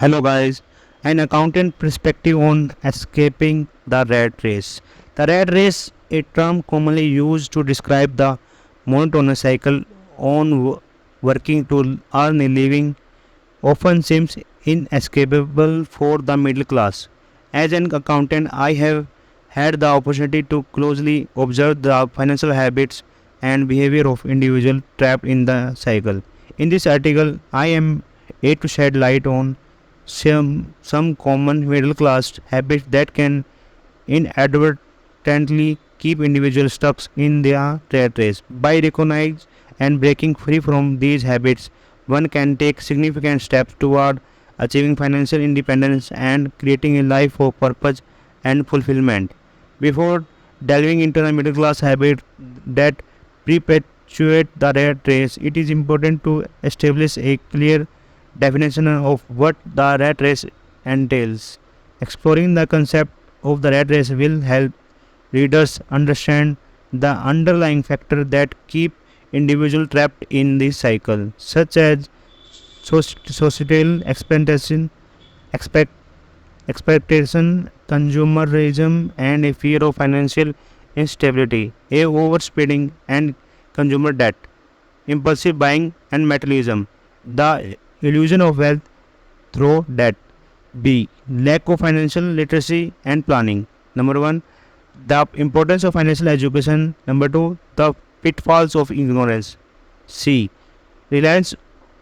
Hello, guys. An accountant perspective on escaping the rat race. The rat race, a term commonly used to describe the monotonous cycle on working to earn a living, often seems inescapable for the middle class. As an accountant, I have had the opportunity to closely observe the financial habits and behavior of individuals trapped in the cycle. In this article, I am here to shed light on some common middle class habits that can inadvertently keep individuals stuck in their rat race. By recognizing and breaking free from these habits, one can take significant steps toward achieving financial independence and creating a life of purpose and fulfillment. Before delving into the middle class habits that perpetuate the rat race, it is important to establish a clear definition of what the rat race entails. Exploring the concept of the rat race will help readers understand the underlying factors that keep individuals trapped in this cycle, such as societal expect, expectation, consumerism, and a fear of financial instability, a overspending and consumer debt, impulsive buying and materialism, the illusion of wealth through debt. B. Lack of financial literacy and planning. Number 1. The importance of financial education. Number 2. The pitfalls of ignorance. C. Reliance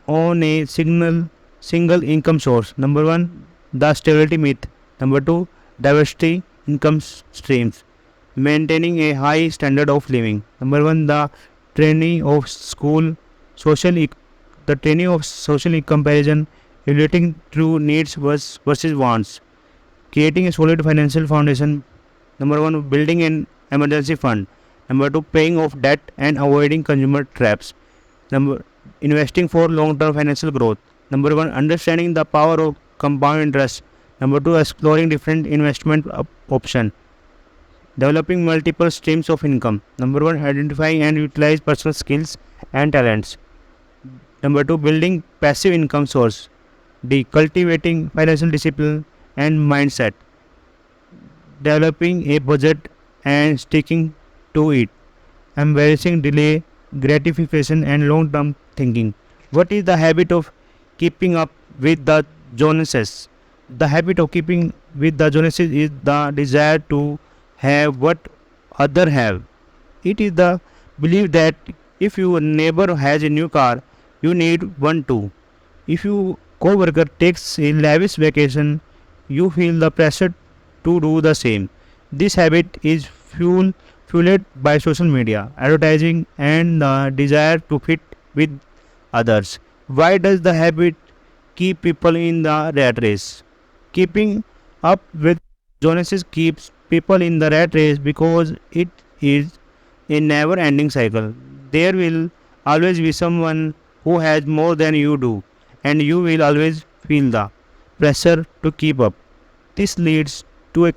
on a single income source. Number 1. The stability myth. Number 2. Diversity income streams. Maintaining a high standard of living. Number 1. Training of school social the training of social comparison, evaluating true needs versus wants, creating a solid financial foundation. Number 1, building an emergency fund. Number 2, paying off debt and avoiding consumer traps. Number investing for long-term financial growth. Number 1, understanding the power of compound interest. Number 2, exploring different investment options. Developing multiple streams of income. Number 1, identify and utilize personal skills and talents. Number 2, building passive income source. D. Cultivating financial discipline and mindset. Developing a budget and sticking to it. Embracing delay, gratification and long-term thinking. What is the habit of keeping up with the Joneses? The habit of keeping with the Joneses is the desire to have what others have. It is the belief that if your neighbor has a new car, you need one too. If your coworker takes a lavish vacation, you feel the pressure to do the same. This habit is fueled by social media, advertising, and the desire to fit with others. Why does the habit keep people in the rat race? Keeping up with Joneses keeps people in the rat race because it is a never ending cycle. There will always be someone who has more than you do, and you will always feel the pressure to keep up. This leads to a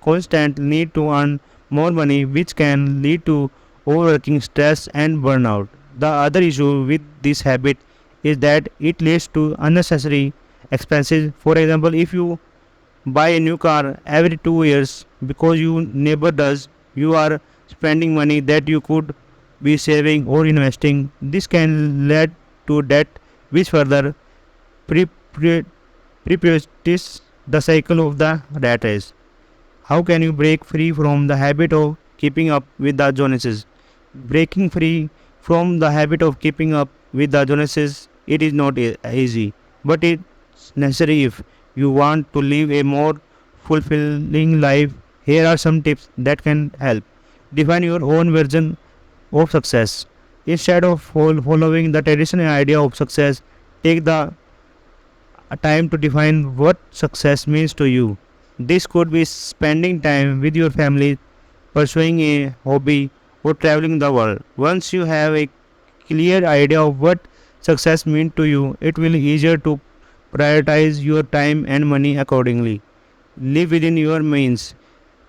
constant need to earn more money, which can lead to overworking, stress, and burnout. The other issue with this habit is that it leads to unnecessary expenses. For example, if you buy a new car every 2 years because your neighbor does, you are spending money that you could be saving or investing. This can lead to debt, which further perpetuates the cycle of the rat race. How can you break free from the habit of keeping up with the Joneses? Breaking free from the habit of keeping up with the Joneses, it is not easy, but it's necessary if you want to live a more fulfilling life. Here are some tips that can help. Define your own version of success. Instead of following the traditional idea of success, take the time to define what success means to you. This could be spending time with your family, pursuing a hobby, or traveling the world. Once you have a clear idea of what success means to you, it will be easier to prioritize your time and money accordingly. Live within your means.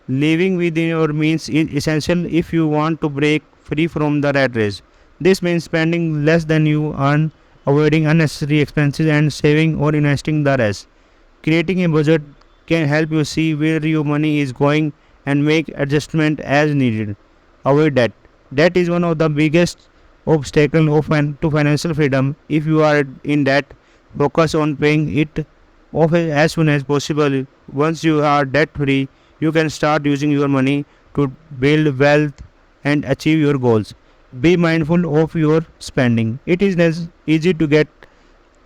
Living within your means is essential if you want to break free from the rat race. This means spending less than you earn, avoiding unnecessary expenses, and saving or investing the rest. Creating a budget can help you see where your money is going and make adjustment as needed. Avoid debt. Debt is one of the biggest obstacle to financial freedom. If you are in debt, focus on paying it off as soon as possible. Once you are debt free, you can start using your money to build wealth and achieve your goals. Be mindful of your spending. It is easy to get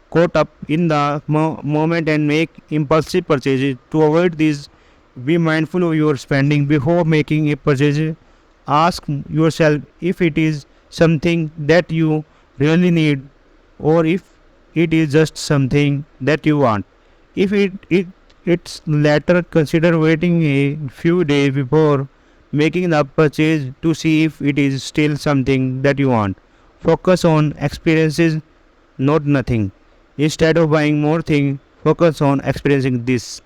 caught up in the moment and make impulsive purchases. To avoid these, be mindful of your spending before making a purchase. Ask yourself if it is something that you really need or if it is just something that you want. If it's latter, consider waiting a few days before making the purchase to see if it is still something that you want. Focus on experiences, not nothing. Instead of buying more things, focus on experiencing this.